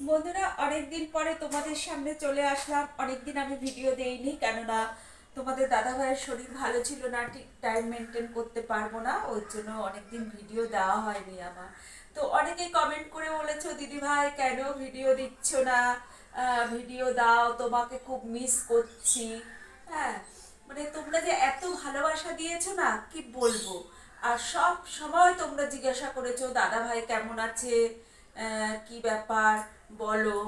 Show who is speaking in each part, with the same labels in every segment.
Speaker 1: বন্ধুরা, অনেকদিন পরে তোমাদের সামনে চলে আসলাম। অনেকদিন আমি ভিডিও দেইনি, কেননা তোমাদের দাদা ভাইয়ের শরীর ভালো ছিল না, ঠিক টাইম মেনটেন করতে পারবো না, ওই জন্য অনেকদিন ভিডিও দেওয়া হয়নি আমার। তো অনেকেই কমেন্ট করে বলেছো, দিদি ভাই কেন ভিডিও দিচ্ছ না, ভিডিও দাও, তোমাকে খুব মিস করছি। হ্যাঁ, মানে তোমরা যে এত ভালোবাসা দিয়েছো না, কি বলবো। আর সব সময় তোমরা জিজ্ঞাসা করেছো দাদা ভাই কেমন আছে, কি ব্যাপার বলো।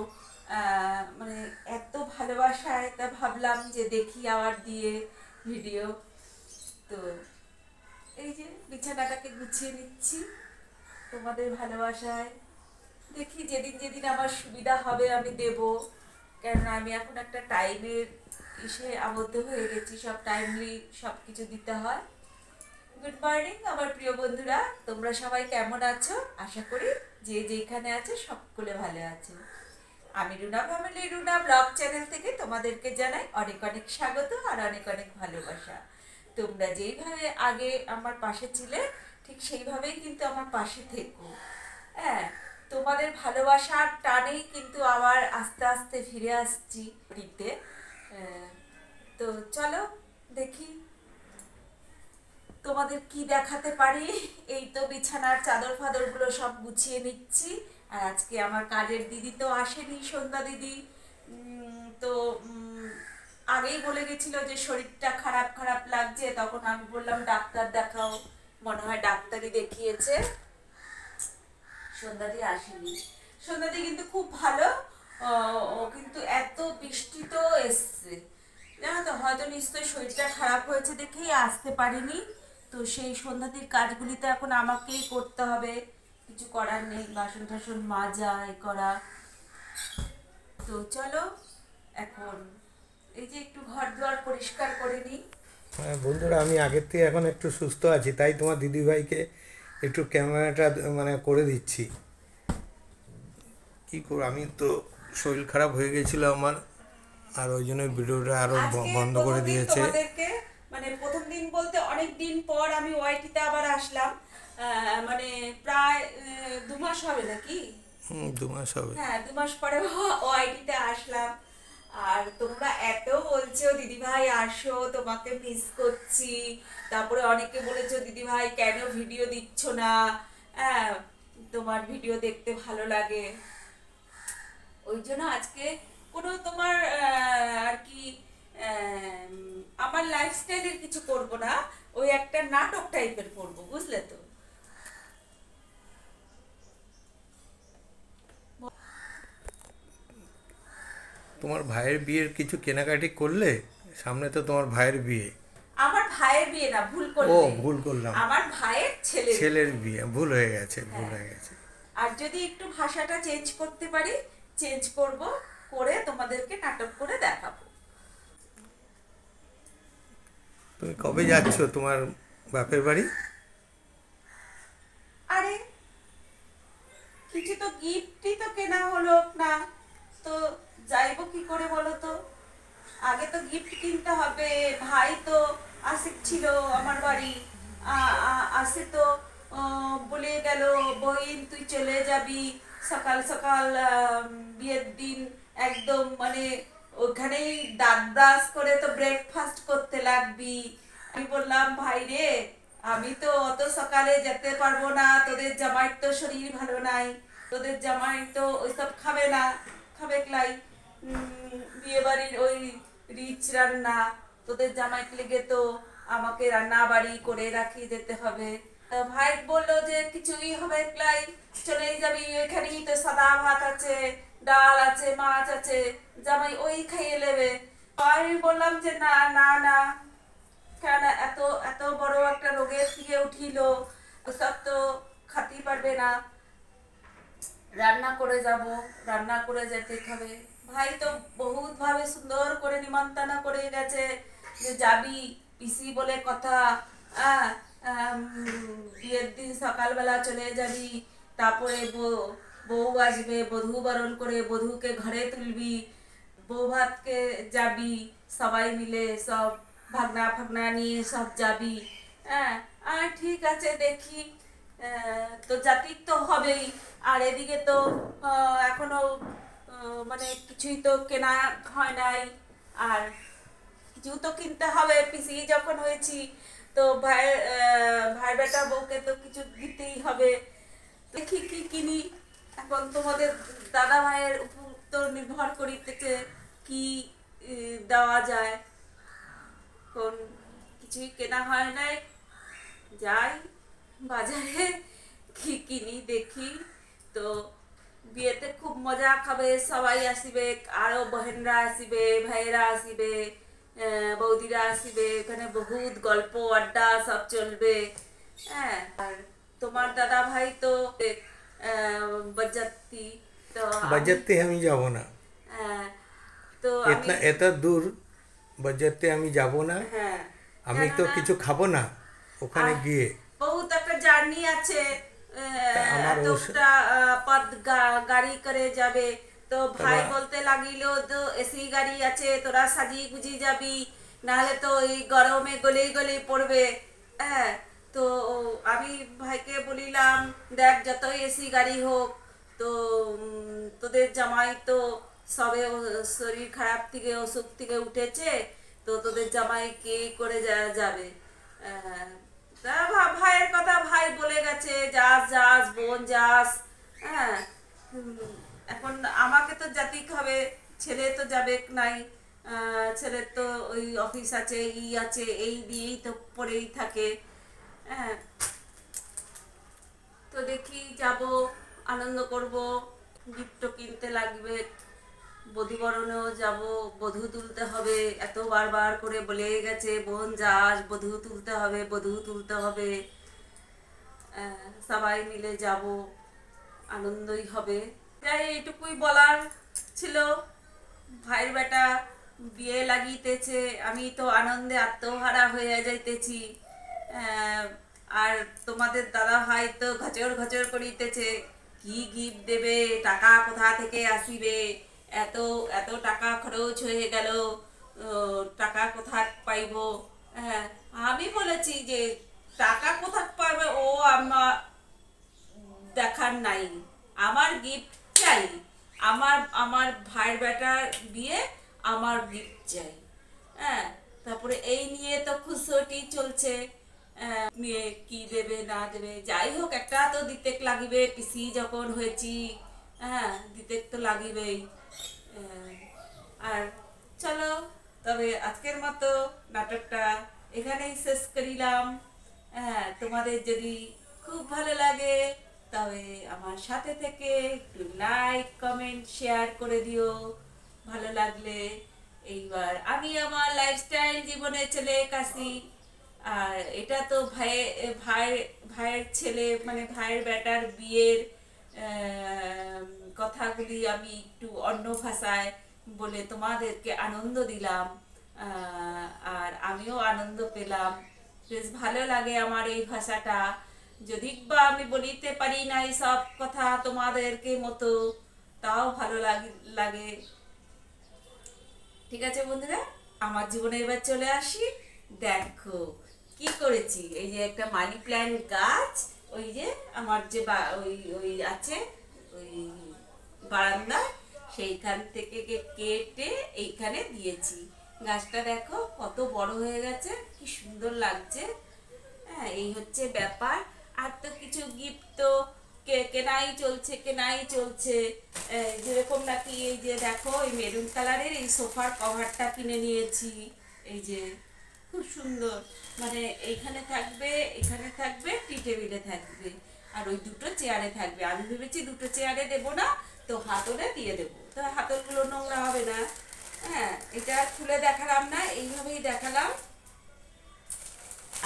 Speaker 1: মানে এত ভালোবাসায় তা ভাবলাম যে দেখি আবার দিয়ে ভিডিও। তো এই যে বিছানাটাকে গুছিয়ে নিচ্ছি তোমাদের ভালোবাসায়। দেখি যেদিন যেদিন আমার সুবিধা হবে আমি দেব, কেননা আমি এখন একটা টাইমের আবদ্ধ হয়ে গেছি, সব টাইমলি সব কিছু দিতে হয়। গুড মর্নিং আমার প্রিয় বন্ধুরা, তোমরা সবাই কেমন আছো? আশা করি যে যেখানে আছে সকলে ভালো আছে। আমি Runa family, Runa blog channel থেকে তোমাদেরকে জানাই অনেক অনেক স্বাগত আর অনেক অনেক ভালোবাসা। তোমরা যেইভাবে আগে আমার পাশে ছিলে, ঠিক সেইভাবেই কিন্তু আমার পাশে থেকো। হ্যাঁ, তোমাদের ভালোবাসার টানেই কিন্তু আবার আস্তে আস্তে ফিরে আসছি বাড়িতে। তো চলো দেখি তোমাদের কি দেখাতে পারি। এই তো বিছানার চাদর ফাদর গুলো সব গুছিয়ে নিচ্ছি। আর আজকে আমার কাজের দিদি তো আসেনি, সন্ধ্যা দিদি। তো আগেই বলে গেছিল যে শরীরটা খারাপ খারাপ লাগছে, তখন আমি বললাম ডাক্তার দেখাও, মনে হয় ডাক্তারই দেখিয়েছে। সন্ধ্যাদি আসেনি। সন্ধ্যাদি কিন্তু খুব ভালো। ও কিন্তু এত বৃষ্টি তো এসছে, জানো তো, হয়তো নিশ্চয়ই শরীরটা খারাপ হয়েছে দেখেই আসতে পারিনি। তো সেই সন্ধ্যাদির কাজগুলি তো এখন আমাকেই করতে হবে, কিছু করার নেই, বাসন টাসন মাজা এ করা। তো চলো এখন এই যে একটু ঘর দুয়ার পরিষ্কার করে নিই।
Speaker 2: হ্যাঁ বন্ধুরা, আমি আগের থেকে এখন একটু সুস্থ আছি, তাই তোমার দিদিভাইকে একটু ক্যামেরাটা করে দিচ্ছি। কী করব, আমি তো শরীর খারাপ হয়ে গেছিলো আমার, আর ওই জন্য ভিডিওটা আরও
Speaker 1: আজকে
Speaker 2: বন্ধ
Speaker 1: প্রথম
Speaker 2: করে
Speaker 1: দিন
Speaker 2: দিয়েছে।
Speaker 1: তোমাদেরকে, মানে প্রথম দিন বলতে অনেক দিন পর আমি ওয়াইটিতে আবার আসলাম। মানে প্রায় 2 মাস হবে নাকি।
Speaker 2: 2 মাস হবে।
Speaker 1: হ্যাঁ, 2 মাস পরে ওআইটিতে আসলাম। আর তোমরা এত বলছো দিদি ভাই আসো, তোমাকে মিস করছি। তারপরে অনেকে বলেছো দিদি ভাই কেন ভিডিও দিচ্ছ না, হ্যাঁ, তোমার ভিডিও দেখতে ভালো লাগে। ওই জন্য আজকে কোনো তোমার আর কি আমার লাইফস্টাইলের কিছু করব না, ওই একটা নাটক টাইপের করব, বুঝলে তো।
Speaker 2: তোমার ভাইয়ের বিয়ের কিছু কেনাকাটি করলে? সামনে তো তোমার ভাইয়ের বিয়ে।
Speaker 1: আমার ভাইয়ের বিয়ে না, ভুল
Speaker 2: ও,
Speaker 1: করলে।
Speaker 2: ভুল করলাম।
Speaker 1: আমার ভাইয়ের ছেলের
Speaker 2: ছেলের
Speaker 1: বিয়ে।
Speaker 2: বিয়ে, ভুল হয়ে গেছে, ভুল
Speaker 1: হ্যাঁ,
Speaker 2: হয়ে গেছে।
Speaker 1: আর যদি একটু ভাষাটা চেঞ্জ করতে পারি, চেঞ্জ করব, করে তোমাদেরকে নাটক করে দেখাবো।
Speaker 2: তুমি কবে যাচ্ছ তোমার বাপের বাড়ি?
Speaker 1: আরে কিছু তো গিফটই তো কেনা হলো না, তো যাইবো কি করে বলো তো। আগে তো গিফট কিনতে হবে। ভাই তো আসিক ছিল আমার বাড়ি, আসে তো বলে গেল, বহিন তুই চলে যাবি সকাল সকাল, বিয়ের দিন একদম মানে ওখানেই দাঁত ব্রাশ করে তো ব্রেকফাস্ট করতে লাগবি। আমি বললাম ভাই রে, আমি তো অত সকালে যেতে পারবো না, তোদের জামাইয়ের তো শরীর ভালো নাই, তোদের জামাই তো ওইসব খাবে না, খাবে ক্লাই বিয়ে বাড়ির ওই রিচ রান্না, তোদের জামাইকে লেগে তো আমাকে রান্না বাড়ি করে রাখিয়ে যেতে হবে। তা ভাই বললো যে কিছুই হবে ক্লাই, চলেই যাবি, এখানেই তো সাদা ভাত আছে, ডাল আছে, মাছ আছে, জামাই ওই খাইয়ে নেবে। আমি বললাম যে না না না, কেন এত এত বড় একটা রোগের থেকে উঠিল, সব তো খাতেই পারবে না, রান্না করে যাব, রান্না করে যেতে হবে। ভাই তো বহুত ভাবে সুন্দর করে নিমন্ত্রণ করে গেছে যে যাবি, পিসি বলে কথা। আহ, বিয়ের দিন সকালবেলা চলে যাবি, তারপরে বউ আসবে, বধূ বরণ করে বধূকে ঘরে তুলবি, বউ ভাতকে যাবি, সবাই মিলে সব ভাগনা ফাগনা নিয়ে সব যাবি। হ্যাঁ, আর ঠিক আছে দেখি তো জাতির তো হবেই। আর এদিকে তো এখনো মানে কিছুই তো কেনা হয় নাই। আর কিছু তো কিনতে হবে, পিসি যখন হয়েছি তো ভাই বেটা বউকে তো কিছু দিতেই হবে। দেখি কি কিনি। এখন তোমাদের দাদা ভাইয়ের উপর তো নির্ভর করিতেছে কি দেওয়া যায়। এখন কিছুই কেনা হয় নাই, যাই বাজারে কি কিনি দেখি। তো বিয়েতে খুব মজা খাবে, সবাই আসিবে, আরো বহেনরা আসিবে, ভাইয়েরা আসিবে, বৌদিরা আসিবে, এখানে বহুত গল্প আড্ডা সব চলবে। হ্যাঁ, আর তোমার দাদা ভাই তো বরযাত্রী। তো আমি
Speaker 2: বাজারতে আমি যাব না,
Speaker 1: আহ, তো আমি
Speaker 2: এত দূর বাজারতে আমি যাব না।
Speaker 1: হ্যাঁ,
Speaker 2: আমি তো
Speaker 1: কেননা
Speaker 2: কিছু খাবো না ওখানে
Speaker 1: আর
Speaker 2: গিয়ে।
Speaker 1: বহুত একটা জার্নি আছে,
Speaker 2: তা আমার
Speaker 1: এতটা পথ গাড়ি করে যাবে। তো ভাই
Speaker 2: তারপর
Speaker 1: বলতে লাগিল তো এসি গাড়ি আছে, তোরা সাজি গুজি যাবি, নাহলে তো এই গরমে গলেই গলেই পড়বে। হ্যাঁ, তো আমি ভাইকে বলিলাম, দেখ যতই এসি গাড়ি হোক, তো তোদের জামাই তো সবে শরীর খারাপ থেকে অসুখ থেকে উঠেছে, তো তোদের জামাই কে করে যাবে। আহ, তা ভাইয়ের কথা ভাই বলে গেছে, যাস যাস বোন যাস। হ্যাঁ, এখন আমাকে তো যেতেই হবে, ছেলে তো যাবে নাই। ছেলের তো ওই অফিস আছে, ই আছে, এই দিয়েই তো পড়েই থাকে। হ্যাঁ, তো দেখি যাব, আনন্দ করব, গিফটও কিনতে লাগবে, বধূবরণেও যাব, বধূ তুলতে হবে, এত বারবার করে বলে গেছে বোন যাস, বধূ তুলতে হবে, বধূ তুলতে হবে। সবাই মিলে যাব, আনন্দই হবে। তাই এইটুকুই বলার ছিল। ভাইয়ের বেটা বিয়ে লাগিতেছে, আমি তো আনন্দে আত্মহারা হয়ে যাইতেছি। আহ, আর তোমাদের দাদা ভাই তো ঘচর ঘচর করিতেছে, কি গিফট দেবে, টাকা কোথা থেকে আসিবে, এত এত টাকা খরচ হয়ে গেল, টাকা কোথা পাইব। হ্যাঁ, আমি বলেছি যে টাকা কোথা পাবে ও আমার দেখার নাই, আমার গিফট চাই। আমার আমার ভাইয়ের বেটার বিয়ে, আমার গিফট চাই। হ্যাঁ, তারপরে এই নিয়ে তো খুশটি চলছে। মেয়ে কি দেবে না দেবে, যাই হোক একটা তো দিতে লাগিবে, পিসি যখন হয়েছি। হ্যাঁ, দিতে তো লাগিবেই। আহ, আর চলো, তবে আজকের মতো নাটকটা এখানেই শেষ করিলাম। হ্যাঁ, তোমাদের যদি খুব ভালো লাগে তবে আমার সাথে থেকে একটু লাইক কমেন্ট শেয়ার করে দিও ভালো লাগলে। এইবার আমি আমার লাইফস্টাইল জীবনে চলে আসি। আর এটা তো ভাইয়ের ছেলে মানে ভাইয়ের বেটার বিয়ের আহ, কথাগুলি আমি একটু অন্য ভাষায় বলে তোমাদেরকে আনন্দ দিলাম। আর আমিও আনন্দ পেলাম, বেশ ভালো লাগে আমার এই ভাষাটা। যদি বা আমি বলিতে পারি না এই সব কথা তোমাদেরকে মতো, তাও ভালো লাগে। ঠিক আছে বন্ধুরা, আমার জীবনে এবার চলে আসি। দেখো কি করেছি, এই যে একটা মানি প্ল্যান্ট গাছ, ওই যে আমার যে ওই ওই আছে ওই বারান্দা, সেইখান থেকে কেটে এইখানে দিয়েছি। গাছটা দেখো কত বড় হয়ে গেছে, কি সুন্দর লাগছে। হ্যাঁ, এই হচ্ছে ব্যাপার। আর তো কিছু গিফট তো কেনাই চলছে। যেরকম নাকি এই যে দেখো এই মেরুন কালারের এই সোফার কভারটা কিনে নিয়েছি। এই যে খুব সুন্দর, মানে এখানে থাকবে, টি টেবিলে থাকবে, আর ওই দুটো চেয়ারে থাকবে। আমি ভেবেছি দুটো চেয়ারে দেবো না, তো হাতলে দিয়ে দেবো, তো হাতলগুলো নোংরা হবে না। হ্যাঁ, এটা খুলে দেখালাম না, এইভাবেই দেখালাম।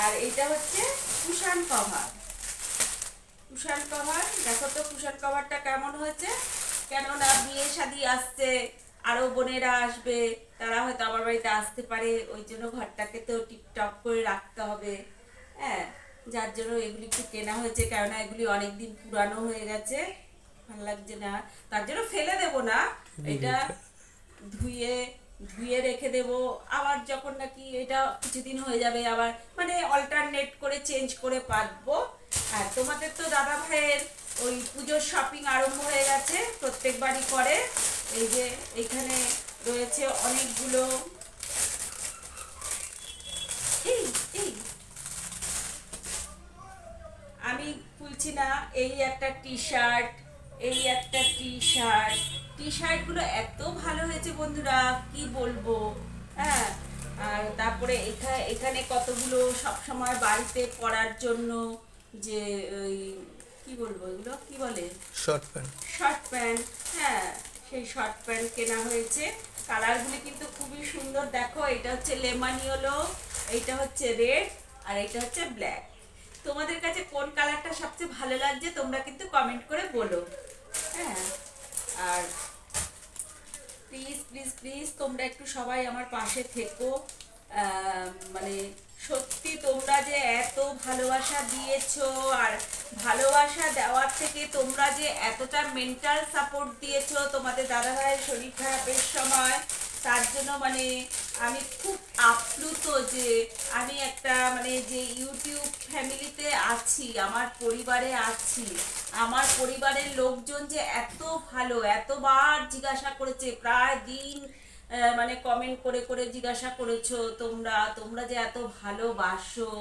Speaker 1: আর এইটা হচ্ছে কুশান কভার। কুশান কভার দেখো তো, কুশান কভারটা কেমন হয়েছে। কেননা বিয়ে শাদী আসছে, আরো বোনেরা আসবে, তারা হয়তো আমার বাড়িতে আসতে পারে, ওই জন্য ঘরটাকে তো টিপটপ করে রাখতে হবে। হ্যাঁ, যার জন্য এগুলি একটু কেনা হয়েছে, কেননা এগুলি অনেকদিন পুরানো হয়ে গেছে, ভালো লাগছে না, তার জন্য ফেলে দেব না। এটা ধুয়ে ধুয়ে রেখে দেব, আবার যখন নাকি এটা কিছুদিন হয়ে যাবে আবার মানে অল্টারনেট করে চেঞ্জ করে পাতবো। আর তোমাদের তো দাদা ভাইয়ের ওই পুজোর শপিং আরম্ভ হয়ে গেছে, প্রত্যেকবারই করে। এই যে এখানে রয়েছে অনেকগুলো, এই এই আমি খুলছি না, এই একটা টি শার্ট, এই একটা টি শার্ট, টি শার্টগুলো এত ভালো হয়েছে বন্ধুরা, কি বলবো। হ্যাঁ, আর তারপরে এখানে এখানে কতগুলো সব সময় বাড়িতে পরার জন্য, যে ওই কি বলবো, এগুলো কি বলে,
Speaker 2: শর্ট প্যান্ট।
Speaker 1: Short pant. হ্যাঁ, সেই শর্ট প্যান্ট কেনা হয়েছে। কালারগুলি কিন্তু খুবই সুন্দর, দেখো এটা হচ্ছে লেমন ইয়েলো, এইটা হচ্ছে রেড, আর এইটা হচ্ছে ব্ল্যাক। তোমাদের কাছে কোন কালারটা সবচেয়ে ভালো লাগছে তোমরা কিন্তু কমেন্ট করে বলো। হ্যাঁ, আর প্লিজ প্লিজ প্লিজ তোমরা একটু সবাই আমার পাশে থেকো। মানে সত্যি তোমরা যে এত ভালোবাসা দিয়েছো, আর ভালোবাসা দেওয়ার থেকে তোমরা যে এতটা মেন্টাল সাপোর্ট দিয়েছো তোমাদের দাদা ভাইয়ের শরীর খারাপের সময়, তার জন্য মানে আমি খুব আপ্লুত যে আমি একটা মানে যে ইউটিউব ফ্যামিলিতে আছি, আমার পরিবারে আছি, আমার পরিবারের লোকজন যে এত ভালো, এতবার জিজ্ঞাসা করেছে, প্রায় দিন মানে কমেন্ট করে করে জিজ্ঞাসা করেছো তোমরা, তোমরা যে এত ভালোবাসো।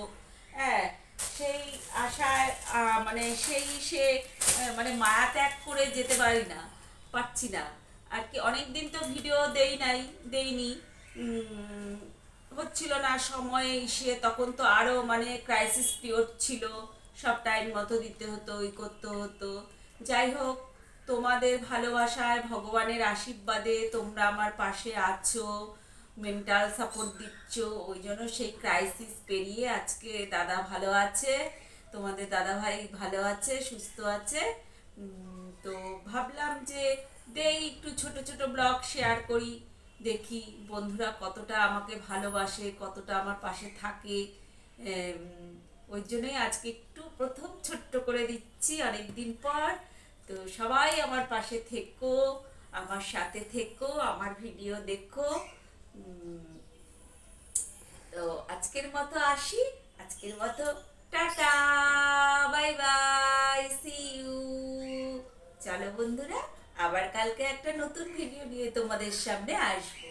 Speaker 1: হ্যাঁ, সেই আশায় মানে সেই সে মানে মায়া ত্যাগ করে যেতে পারছি না আর কি। অনেক দিন তো ভিডিও দেইনি, উম, হচ্ছিল না সময় এসে, তখন তো আরো মানে ক্রাইসিস পিরিয়ড ছিল, সব টাইম মতো দিতে হতো, ওই করতে হতো। যাই হোক, তোমাদের ভালোবাসায়, ভগবানের আশীর্বাদে তোমরা আমার পাশে আছো, মেন্টাল সাপোর্ট দিচ্ছ, ওই জন্য সেই ক্রাইসিস পেরিয়ে আজকে দাদা ভালো আছে, তোমাদের দাদা ভাই ভালো আছে, সুস্থ আছে। তো ভাবলাম যে দেই একটু ছোট ছোট ব্লগ শেয়ার করি, দেখি বন্ধুরা কতটা আমাকে ভালোবাসে, কতটা আমার পাশে থাকে। ওই জন্যই আজকে একটু প্রথম ছোট্ট করে দিচ্ছি অনেক দিন পর। তো সবাই আমার পাশে থেকো, আমার সাথে থেকো, আমার ভিডিও দেখো। উম, তো আজকের মতো আসি, আজকের মতো tata, bye bye, see you. চলো বন্ধুরা, আবার কালকে একটা নতুন ভিডিও নিয়ে তোমাদের সামনে আসবো।